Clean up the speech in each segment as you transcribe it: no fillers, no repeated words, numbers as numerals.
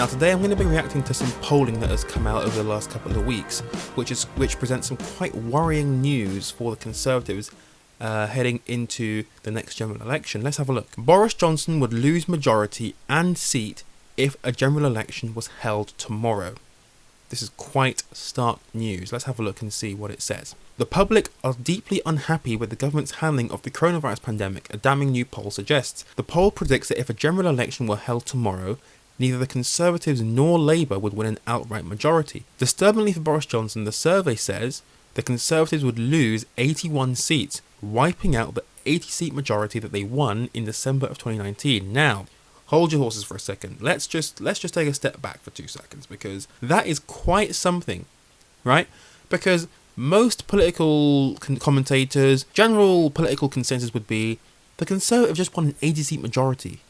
Now today I'm going to be reacting to some polling that has come out over the last couple of weeks, which presents some quite worrying news for the Conservatives heading into the next general election. Let's have a look. Boris Johnson would lose majority and seat if a general election was held tomorrow. This is quite stark news. Let's have a look and see what it says. The public are deeply unhappy with the government's handling of the coronavirus pandemic, a damning new poll suggests. The poll predicts that if a general election were held tomorrow, neither the Conservatives nor Labour would win an outright majority. Disturbingly for Boris Johnson, the survey says the Conservatives would lose 81 seats, wiping out the 80-seat majority that they won in December of 2019. Now, hold your horses for a second. Let's just take a step back for 2 seconds, because that is quite something, right? Because most political commentators, general political consensus would be the Conservatives just won an 80-seat majority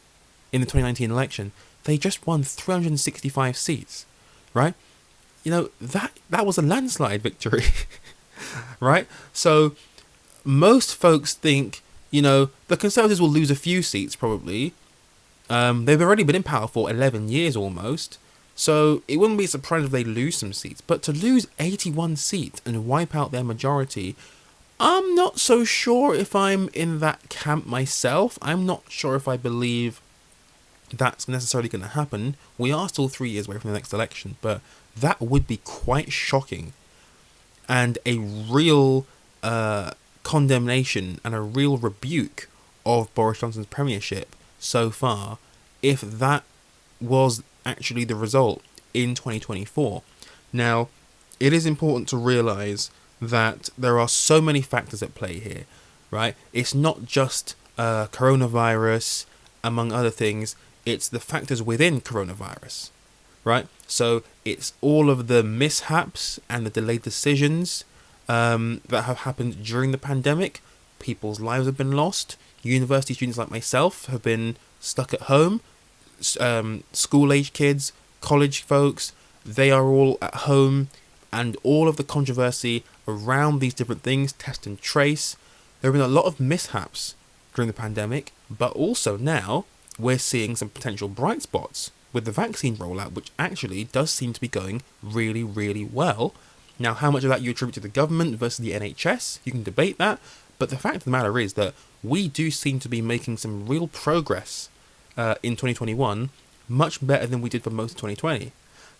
in the 2019 election. They just won 365 seats, right? You know, that was a landslide victory, right? So most folks think, you know, the Conservatives will lose a few seats probably. They've already been in power for 11 years almost, so it wouldn't be surprised if they lose some seats. But to lose 81 seats and wipe out their majority, I'm not so sure if I'm in that camp myself. I'm not sure if I believe that's necessarily going to happen. We are still 3 years away from the next election, but that would be quite shocking and a real condemnation and a real rebuke of Boris Johnson's premiership so far if that was actually the result in 2024. Now, it is important to realise that there are so many factors at play here, right? It's not just coronavirus, among other things. It's the factors within coronavirus, right? So it's all of the mishaps and the delayed decisions that have happened during the pandemic. People's lives have been lost. University students like myself have been stuck at home. School-age kids, college folks, they are all at home. And all of the controversy around these different things, test and trace. There have been a lot of mishaps during the pandemic, but also now we're seeing some potential bright spots with the vaccine rollout, which actually does seem to be going really, really well. Now, how much of that you attribute to the government versus the NHS, you can debate that, but the fact of the matter is that we do seem to be making some real progress in 2021, much better than we did for most of 2020.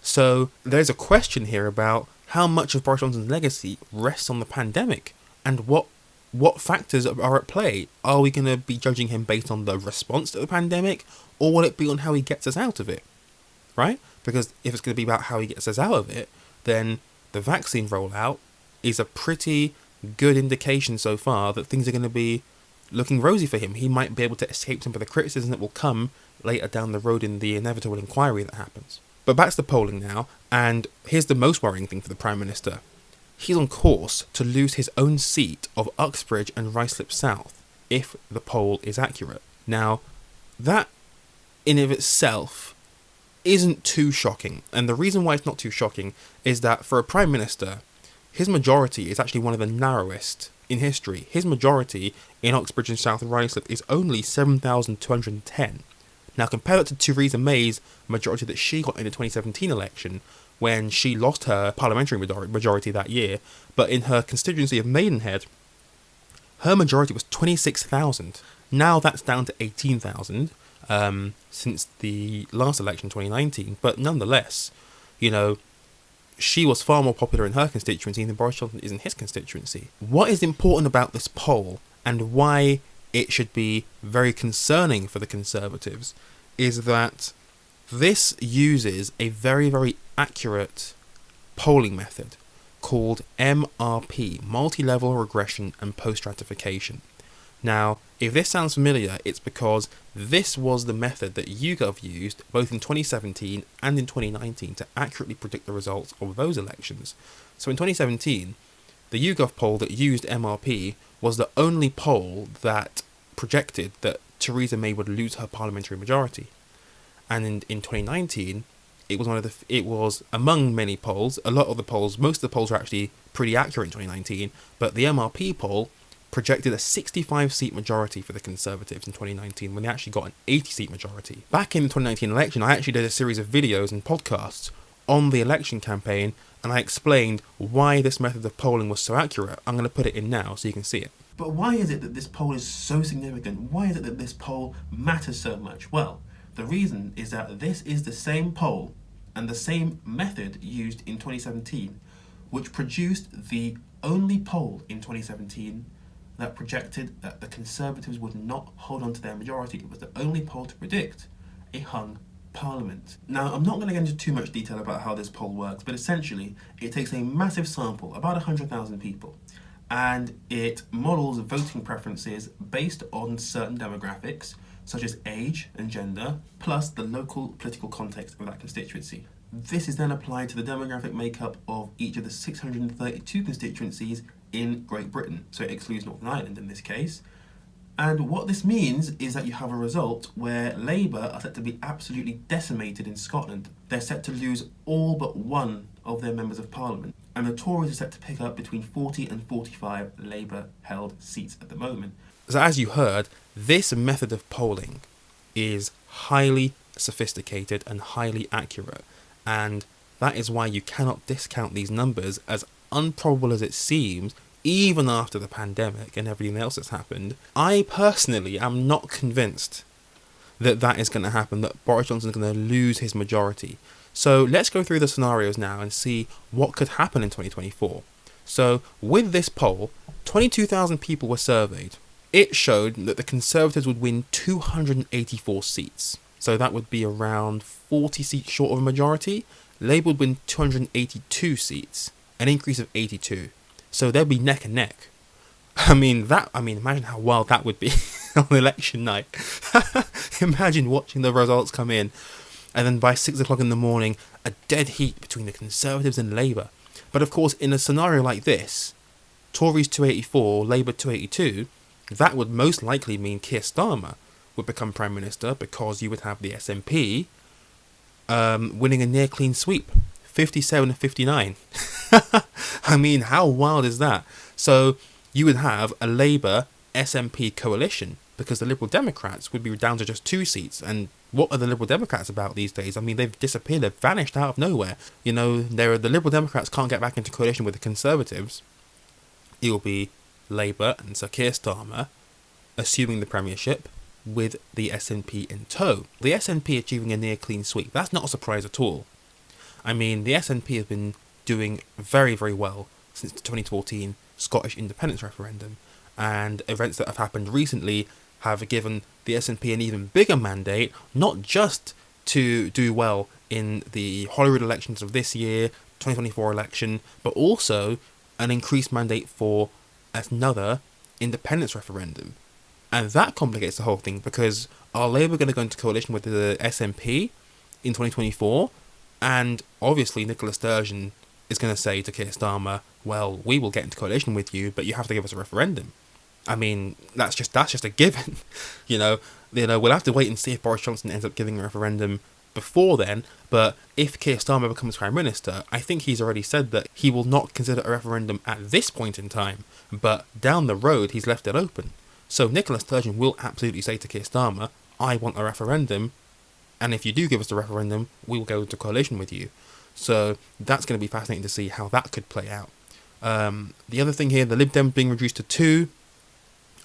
So there's a question here about how much of Boris Johnson's legacy rests on the pandemic, and what factors are at play. Are we going to be judging him based on the response to the pandemic, or will it be on how he gets us out of it, right? Because if it's going to be about how he gets us out of it, then the vaccine rollout is a pretty good indication so far that things are going to be looking rosy for him. He might be able to escape some of the criticism that will come later down the road in the inevitable inquiry that happens. But back to the polling now, and here's the most worrying thing for the Prime Minister. He's on course to lose his own seat of Uxbridge and Ruislip South, if the poll is accurate. Now, that in of itself isn't too shocking, and the reason why it's not too shocking is that for a Prime Minister, his majority is actually one of the narrowest in history. His majority in Uxbridge and South Ruislip is only 7,210. Now compare that to Theresa May's majority that she got in the 2017 election, when she lost her parliamentary majority that year, but in her constituency of Maidenhead, her majority was 26,000. Now that's down to 18,000 since the last election, 2019, but nonetheless, you know, she was far more popular in her constituency than Boris Johnson is in his constituency. What is important about this poll, and why it should be very concerning for the Conservatives, is that this uses a very, very accurate polling method called MRP, multi-level regression and post-stratification. Now, if this sounds familiar, it's because this was the method that YouGov used both in 2017 and in 2019 to accurately predict the results of those elections. So in 2017, the YouGov poll that used MRP was the only poll that projected that Theresa May would lose her parliamentary majority. And in 2019, it was among many polls. A lot of the polls, most of the polls were actually pretty accurate in 2019, but the MRP poll projected a 65-seat majority for the Conservatives in 2019 when they actually got an 80-seat majority. Back in the 2019 election, I actually did a series of videos and podcasts on the election campaign, and I explained why this method of polling was so accurate. I'm going to put it in now so you can see it. But why is it that this poll is so significant? Why is it that this poll matters so much? Well, the reason is that this is the same poll and the same method used in 2017, which produced the only poll in 2017 that projected that the Conservatives would not hold on to their majority. It was the only poll to predict a hung Parliament. Now, I'm not going to get into too much detail about how this poll works, but essentially it takes a massive sample, about 100,000 people, and it models voting preferences based on certain demographics, such as age and gender, plus the local political context of that constituency. This is then applied to the demographic makeup of each of the 632 constituencies in Great Britain, so it excludes Northern Ireland in this case. And what this means is that you have a result where Labour are set to be absolutely decimated in Scotland. They're set to lose all but one of their members of Parliament, and the Tories are set to pick up between 40 and 45 Labour-held seats at the moment. So as you heard, this method of polling is highly sophisticated and highly accurate, and that is why you cannot discount these numbers. As improbable as it seems, even after the pandemic and everything else that's happened, I personally am not convinced that that is going to happen, that Boris Johnson is going to lose his majority. So let's go through the scenarios now and see what could happen in 2024. So with this poll, 22,000 people were surveyed. It showed that the Conservatives would win 284 seats. So that would be around 40 seats short of a majority. Labour would win 282 seats, an increase of 82. So they'll be neck and neck. I mean, imagine how wild that would be on election night. Imagine watching the results come in, and then by 6 o'clock in the morning, a dead heat between the Conservatives and Labour. But of course, in a scenario like this, Tories 284, Labour 282, that would most likely mean Keir Starmer would become Prime Minister, because you would have the SNP winning a near clean sweep, 57 and 59. I mean, how wild is that? So you would have a Labour SNP coalition, because the Liberal Democrats would be down to just 2 seats. And what are the Liberal Democrats about these days? I mean, they've disappeared, they've vanished out of nowhere. You know, the Liberal Democrats can't get back into coalition with the Conservatives. It will be Labour and Sir Keir Starmer assuming the premiership with the SNP in tow. The SNP achieving a near clean sweep, that's not a surprise at all. I mean, the SNP have been doing very, very well since the 2014 Scottish independence referendum, and events that have happened recently have given the SNP an even bigger mandate, not just to do well in the Holyrood elections of this year, 2024 election, but also an increased mandate for another independence referendum. And that complicates the whole thing, because are Labour going to go into coalition with the SNP in 2024? And obviously Nicola Sturgeon is going to say to Keir Starmer, well, we will get into coalition with you, but you have to give us a referendum. I mean, that's just a given. you know, we'll have to wait and see if Boris Johnson ends up giving a referendum before then. But if Keir Starmer becomes Prime Minister, I think he's already said that he will not consider a referendum at this point in time, but down the road he's left it open. So Nicola Sturgeon will absolutely say to Keir Starmer, I want a referendum, and if you do give us the referendum, we will go into coalition with you. So that's going to be fascinating to see how that could play out. The other thing here, the Lib Dems being reduced to 2.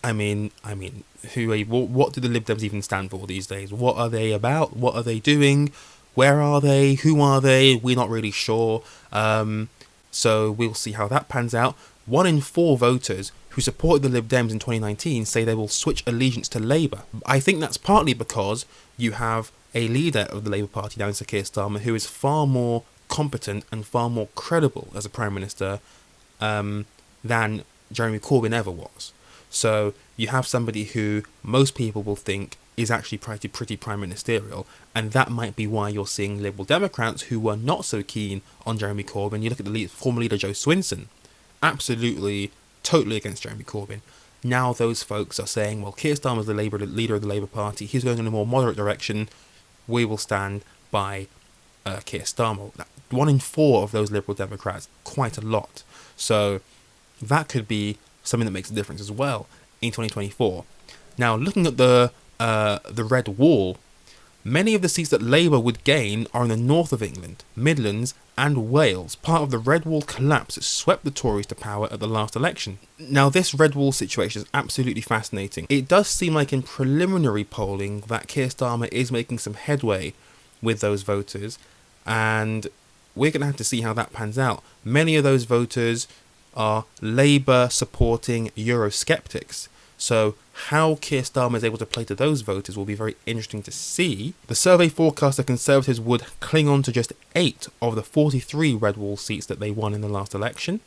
I mean, what do the Lib Dems even stand for these days? What are they about? What are they doing? Where are they? Who are they? We're not really sure. So we'll see how that pans out. 1 in 4 voters who supported the Lib Dems in 2019 say they will switch allegiance to Labour. I think that's partly because you have a leader of the Labour Party now in Sir Keir Starmer, who is far more competent and far more credible as a Prime Minister than Jeremy Corbyn ever was. So you have somebody who most people will think is actually pretty prime ministerial, and that might be why you're seeing Liberal Democrats who were not so keen on Jeremy Corbyn. You look at the former leader Joe Swinson, absolutely, totally against Jeremy Corbyn. Now those folks are saying, well, Keir Starmer's the leader of the Labour Party, he's going in a more moderate direction, we will stand by Keir Starmer. 1 in 4 of those Liberal Democrats, quite a lot. So that could be something that makes a difference as well in 2024. Now, looking at the red wall, many of the seats that Labour would gain are in the north of England, Midlands and Wales. Part of the red wall collapse that swept the Tories to power at the last election. Now, this red wall situation is absolutely fascinating. It does seem like in preliminary polling that Keir Starmer is making some headway with those voters, and we're going to have to see how that pans out. Many of those voters are Labour supporting Eurosceptics. So how Keir Starmer is able to play to those voters will be very interesting to see. The survey forecast that Conservatives would cling on to just 8 of the 43 red wall seats that they won in the last election,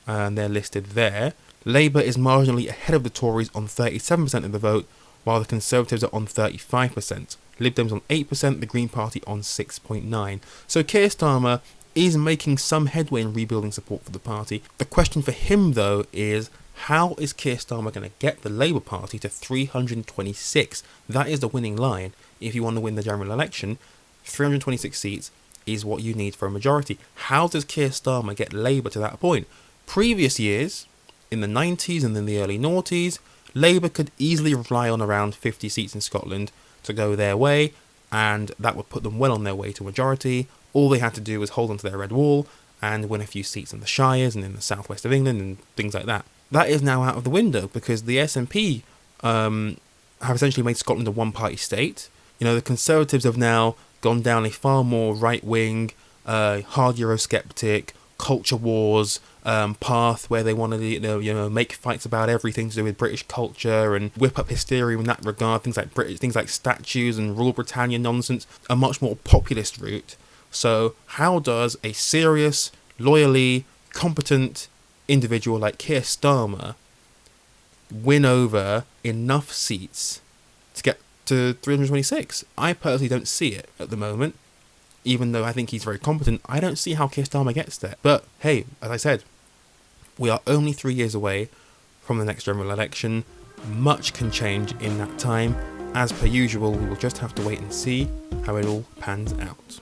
and they're listed there. Labour is marginally ahead of the Tories on 37% of the vote, while the Conservatives are on 35%. Lib Dems on 8%, the Green Party on 6.9%. So Keir Starmer is making some headway in rebuilding support for the party. The question for him, though, is how is Keir Starmer going to get the Labour Party to 326? That is the winning line. If you want to win the general election, 326 seats is what you need for a majority. How does Keir Starmer get Labour to that point? Previous years, in the 90s and in the early noughties, Labour could easily rely on around 50 seats in Scotland to go their way, and that would put them well on their way to majority. All they had to do was hold onto their red wall and win a few seats in the Shires and in the southwest of England and things like that. That is now out of the window because the SNP have essentially made Scotland a one-party state. You know, the Conservatives have now gone down a far more right-wing, hard Eurosceptic, culture wars path where they want to make fights about everything to do with British culture and whip up hysteria in that regard. Things like statues and Rule Britannia nonsense. A much more populist route. So how does a serious, loyally competent individual like Keir Starmer win over enough seats to get to 326? I personally don't see it at the moment. Even though I think he's very competent, I don't see how Keir Starmer gets there. But hey, as I said, we are only 3 years away from the next general election. Much can change in that time. As per usual, we will just have to wait and see how it all pans out.